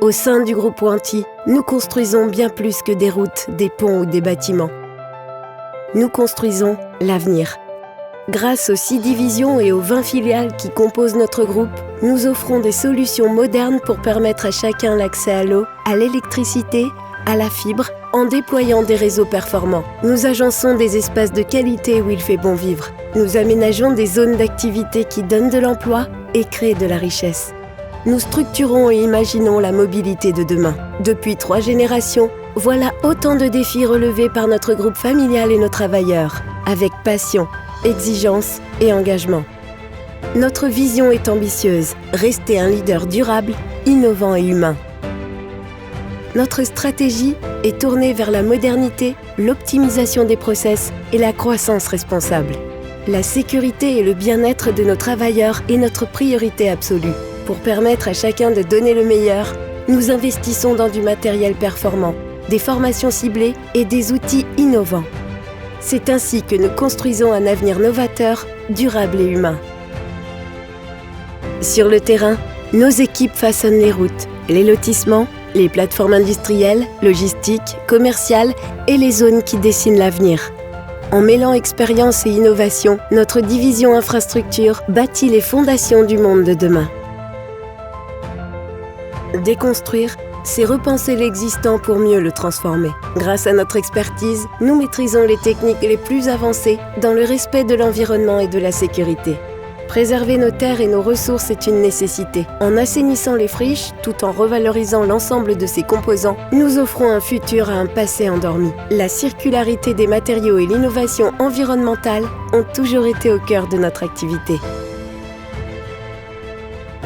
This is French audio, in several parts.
Au sein du groupe Wanty, nous construisons bien plus que des routes, des ponts ou des bâtiments. Nous construisons l'avenir. Grâce aux 6 divisions et aux 20 filiales qui composent notre groupe, nous offrons des solutions modernes pour permettre à chacun l'accès à l'eau, à l'électricité, à la fibre, en déployant des réseaux performants. Nous agençons des espaces de qualité où il fait bon vivre. Nous aménageons des zones d'activité qui donnent de l'emploi et créent de la richesse. Nous structurons et imaginons la mobilité de demain. Depuis 3 générations, voilà autant de défis relevés par notre groupe familial et nos travailleurs, avec passion, exigence et engagement. Notre vision est ambitieuse, rester un leader durable, innovant et humain. Notre stratégie est tournée vers la modernité, l'optimisation des process et la croissance responsable. La sécurité et le bien-être de nos travailleurs est notre priorité absolue. Pour permettre à chacun de donner le meilleur, nous investissons dans du matériel performant, des formations ciblées et des outils innovants. C'est ainsi que nous construisons un avenir novateur, durable et humain. Sur le terrain, nos équipes façonnent les routes, les lotissements, les plateformes industrielles, logistiques, commerciales et les zones qui dessinent l'avenir. En mêlant expérience et innovation, notre division infrastructure bâtit les fondations du monde de demain. Déconstruire, c'est repenser l'existant pour mieux le transformer. Grâce à notre expertise, nous maîtrisons les techniques les plus avancées dans le respect de l'environnement et de la sécurité. Préserver nos terres et nos ressources est une nécessité. En assainissant les friches, tout en revalorisant l'ensemble de ses composants, nous offrons un futur à un passé endormi. La circularité des matériaux et l'innovation environnementale ont toujours été au cœur de notre activité.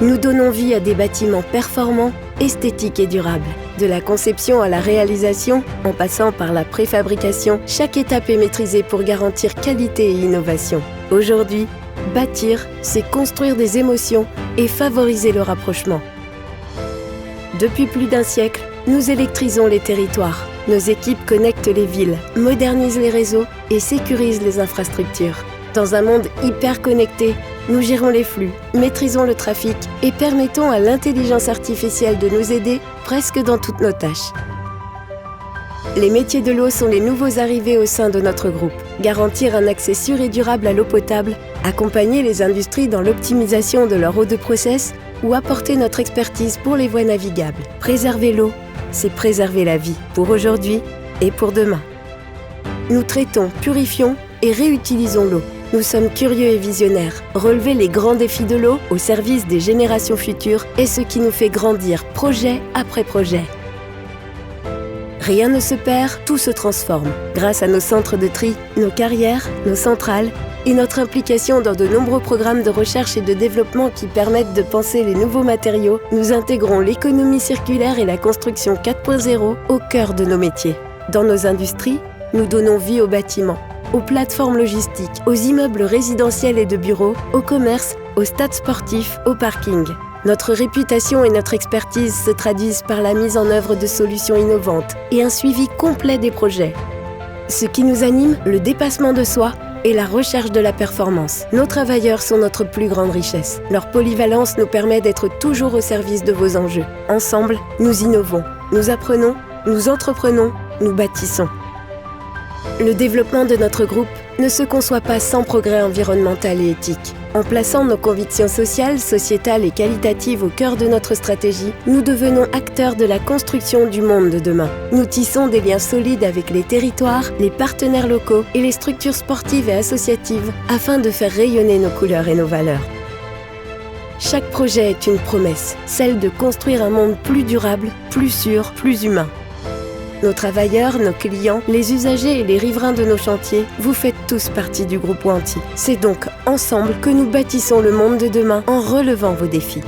Nous donnons vie à des bâtiments performants, esthétiques et durables. De la conception à la réalisation, en passant par la préfabrication, chaque étape est maîtrisée pour garantir qualité et innovation. Aujourd'hui, bâtir, c'est construire des émotions et favoriser le rapprochement. Depuis plus d'1 siècle, nous électrisons les territoires. Nos équipes connectent les villes, modernisent les réseaux et sécurisent les infrastructures. Dans un monde hyper connecté, nous gérons les flux, maîtrisons le trafic et permettons à l'intelligence artificielle de nous aider presque dans toutes nos tâches. Les métiers de l'eau sont les nouveaux arrivés au sein de notre groupe. Garantir un accès sûr et durable à l'eau potable, accompagner les industries dans l'optimisation de leur eau de process ou apporter notre expertise pour les voies navigables. Préserver l'eau, c'est préserver la vie, pour aujourd'hui et pour demain. Nous traitons, purifions et réutilisons l'eau. Nous sommes curieux et visionnaires. Relever les grands défis de l'eau au service des générations futures est ce qui nous fait grandir projet après projet. Rien ne se perd, tout se transforme. Grâce à nos centres de tri, nos carrières, nos centrales et notre implication dans de nombreux programmes de recherche et de développement qui permettent de penser les nouveaux matériaux, nous intégrons l'économie circulaire et la construction 4.0 au cœur de nos métiers. Dans nos industries, nous donnons vie aux bâtiments, aux plateformes logistiques, aux immeubles résidentiels et de bureaux, au commerce, aux stades sportifs, aux parkings. Notre réputation et notre expertise se traduisent par la mise en œuvre de solutions innovantes et un suivi complet des projets. Ce qui nous anime, le dépassement de soi et la recherche de la performance. Nos travailleurs sont notre plus grande richesse. Leur polyvalence nous permet d'être toujours au service de vos enjeux. Ensemble, nous innovons, nous apprenons, nous entreprenons, nous bâtissons. Le développement de notre groupe ne se conçoit pas sans progrès environnemental et éthique. En plaçant nos convictions sociales, sociétales et qualitatives au cœur de notre stratégie, nous devenons acteurs de la construction du monde de demain. Nous tissons des liens solides avec les territoires, les partenaires locaux et les structures sportives et associatives afin de faire rayonner nos couleurs et nos valeurs. Chaque projet est une promesse, celle de construire un monde plus durable, plus sûr, plus humain. Nos travailleurs, nos clients, les usagers et les riverains de nos chantiers, vous faites tous partie du groupe Wanty. C'est donc ensemble que nous bâtissons le monde de demain en relevant vos défis.